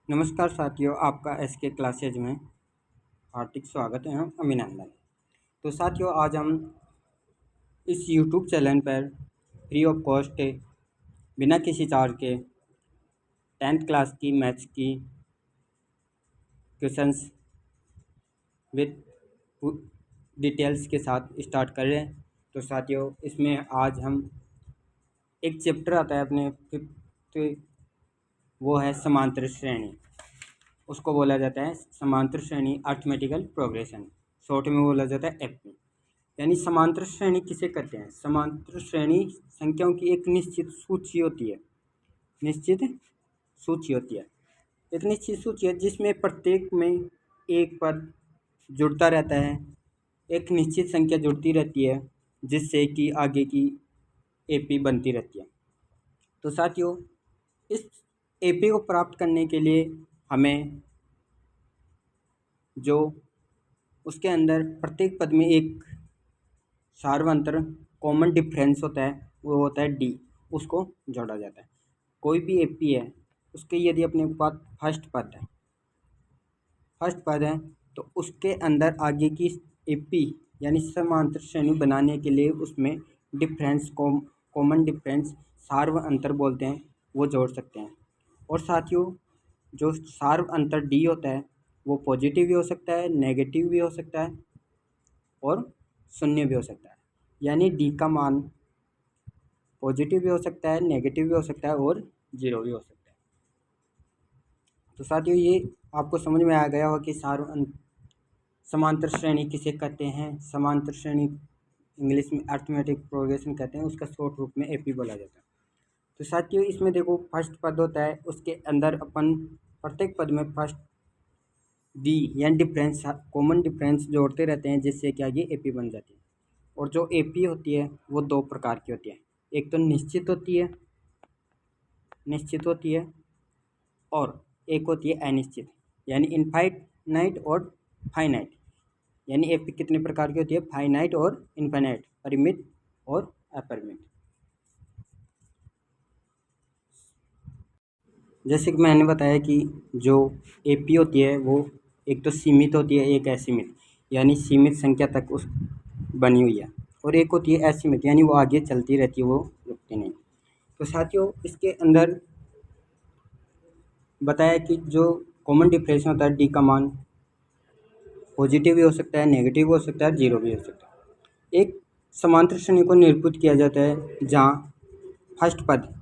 नमस्कार साथियों, आपका एसके क्लासेज में हार्दिक स्वागत है अभिनंदन। तो साथियों, आज हम इस यूट्यूब चैनल पर फ्री ऑफ कॉस्ट बिना किसी चार्ज के 10th क्लास की मैथ्स की क्वेश्चंस विद डिटेल्स के साथ स्टार्ट कर रहे हैं। तो साथियों, इसमें आज हम एक चैप्टर आता है अपने 5th, वो है समांतर श्रेणी। उसको बोला जाता है समांतर श्रेणी अरिथमेटिकल प्रोग्रेशन, शॉर्ट में बोला जाता है एपी। यानी समांतर श्रेणी किसे कहते हैं? समांतर श्रेणी संख्याओं की एक निश्चित सूची होती है। एक निश्चित सूची है जिसमें प्रत्येक में एक पद जुड़ता रहता है, एक निश्चित संख्या जुड़ती रहती है, जिससे कि आगे की एपी बनती रहती है। तो साथियों, इस एपी को प्राप्त करने के लिए हमें जो उसके अंदर प्रत्येक पद में एक सार्वंतर कॉमन डिफरेंस होता है, वो होता है डी, उसको जोड़ा जाता है। कोई भी एपी है, उसके यदि अपने पास फर्स्ट पद है तो उसके अंदर आगे की एपी यानी समांतर श्रेणी बनाने के लिए उसमें डिफरेंस कॉमन डिफरेंस सार्व अंतर बोलते हैं, वो जोड़ सकते हैं। और साथियों, जो सार्व अंतर डी होता है वो पॉजिटिव भी हो सकता है, नेगेटिव भी हो सकता है और शून्य भी हो सकता है। यानी डी का मान पॉजिटिव भी हो सकता है, नेगेटिव भी हो सकता है और जीरो भी हो सकता है। तो साथियों, ये आपको समझ में आ गया होगा कि समांतर श्रेणी किसे कहते हैं। समांतर श्रेणी इंग्लिश में अरिथमेटिक प्रोग्रेशन कहते हैं, उसका शॉर्ट रूप में एपी बोला जाता है। तो साथियों, इसमें देखो फर्स्ट पद होता है, उसके अंदर अपन प्रत्येक पद में फर्स्ट डी यानी डिफरेंस कॉमन डिफरेंस जोड़ते रहते हैं, जिससे कि आगे एपी बन जाती है। और जो एपी होती है वो दो प्रकार की होती है, एक तो निश्चित होती है और एक होती है अनिश्चित, यानी इनफाइनाइट और फाइनाइट। यानी एपी कितने प्रकार की होती है? फाइनाइट और इनफाइनाइट, परिमित और अपरिमित। जैसे कि मैंने बताया कि जो एपी होती है वो एक तो सीमित होती है, एक असीमित, यानी सीमित संख्या तक उस बनी हुई है, और एक होती है असीमित, यानी वो आगे चलती रहती है, वो रुकती नहीं। तो साथियों, इसके अंदर बताया कि जो कॉमन डिफरेंस होता है डी का मान पॉजिटिव भी हो सकता है, नेगेटिव भी हो सकता है, जीरो भी हो सकता है। एक समांतर श्रेणी को निरूपित किया जाता है जहाँ फर्स्ट पद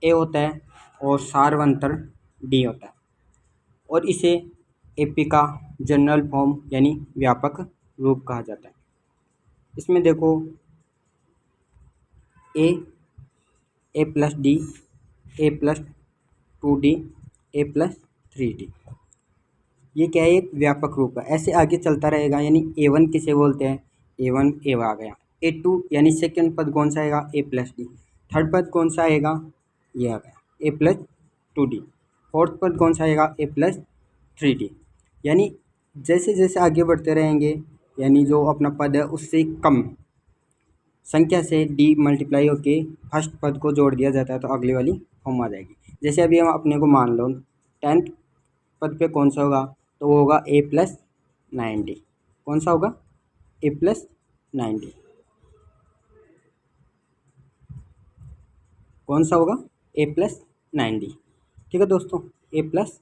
ए होता है और सार्वंतर डी होता है, और इसे एपी का जनरल फॉर्म यानी व्यापक रूप कहा जाता है। इसमें देखो ए प्लस डी, ए प्लस 2D, ए प्लस 3D, ये क्या है? एक व्यापक रूप है, ऐसे आगे चलता रहेगा। यानी A1 किसे बोलते हैं? A1 ए आ गया। A2 यानी सेकंड पद कौन सा आएगा? ए प्लस डी। थर्ड पद कौन सा आएगा? ये आ गया ए प्लस 2D। फोर्थ पद कौन सा आएगा? ए प्लस 3D। यानी जैसे जैसे आगे बढ़ते रहेंगे, यानी जो अपना पद है उससे कम संख्या से डी मल्टीप्लाई होके फर्स्ट पद को जोड़ दिया जाता है, तो अगली वाली फॉर्म आ जाएगी। जैसे अभी हम अपने को मान लो 10th पद पे कौन सा होगा? तो वो होगा ए प्लस 9D। कौन सा होगा? ए प्लस 9D। कौन सा होगा? ए प्लस 9D। ठीक है दोस्तों, ए प्लस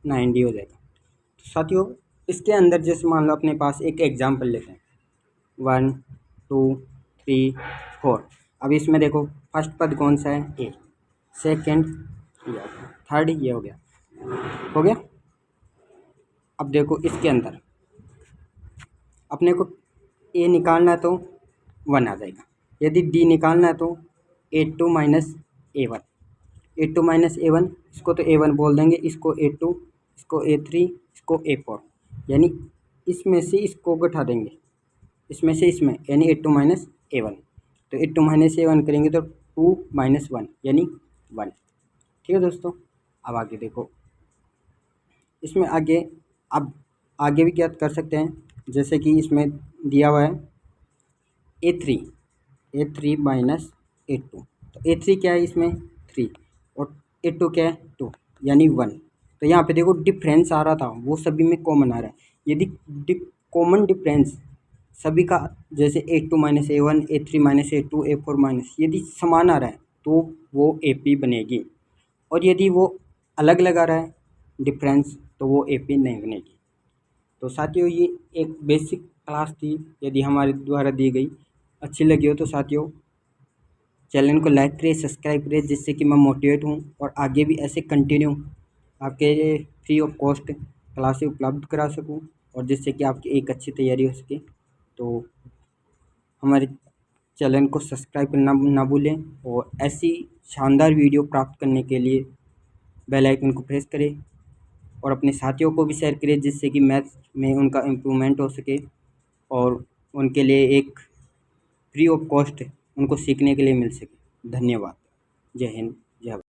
9D हो जाएगा। तो साथियों, इसके अंदर जैसे मान लो अपने पास एक एग्जाम्पल लेते हैं 1 2 3 4। अब इसमें देखो फर्स्ट पद कौन सा है? ए, सेकेंड ये हो गया, थर्ड ये हो गया। अब देखो इसके अंदर अपने को ए निकालना है तो 1 आ जाएगा। यदि डी निकालना है तो A2 minus A1। A2 minus A1, इसको तो A1 बोल देंगे, इसको A2, इसको A3, इसको A4। यानी इसमें से इसको घटा देंगे, इसमें से इसमें, यानी A2 माइनस A1। तो A2 माइनस A1 करेंगे तो 2 माइनस 1 यानी 1। ठीक है दोस्तों, अब आगे देखो इसमें अब आगे भी क्या कर सकते हैं, जैसे कि इसमें दिया हुआ है A3 माइनस A2। तो A3 क्या है? इसमें 3, और A2 क्या है? 2, यानी 1। तो यहाँ पे देखो डिफरेंस आ रहा था वो सभी में कॉमन आ रहा है। यदि कॉमन डिफरेंस सभी का जैसे A2-A1 A3-A2 A4-, यदि समान आ रहा है तो वो AP बनेगी, और यदि वो अलग अलग आ रहा है डिफरेंस तो वो AP नहीं बनेगी। तो साथियों ये एक बेसिक क्लास थी, यदि हमारे द्वारा दी गई अच्छी लगी हो तो साथियों चैनल को लाइक करिए, सब्सक्राइब करिए, जिससे कि मैं मोटिवेट हूँ और आगे भी ऐसे कंटिन्यू आपके फ्री ऑफ कॉस्ट क्लासेस उपलब्ध करा सकूँ, और जिससे कि आपकी एक अच्छी तैयारी हो सके। तो हमारे चैनल को सब्सक्राइब करना ना भूलें, और ऐसी शानदार वीडियो प्राप्त करने के लिए बेल आइकन को प्रेस करें और अपने साथियों को भी शेयर करें, जिससे कि मैथ्स में उनका इम्प्रूवमेंट हो सके और उनके लिए एक फ्री ऑफ कॉस्ट उनको सीखने के लिए मिल सके। धन्यवाद। जय हिंद, जय भारत।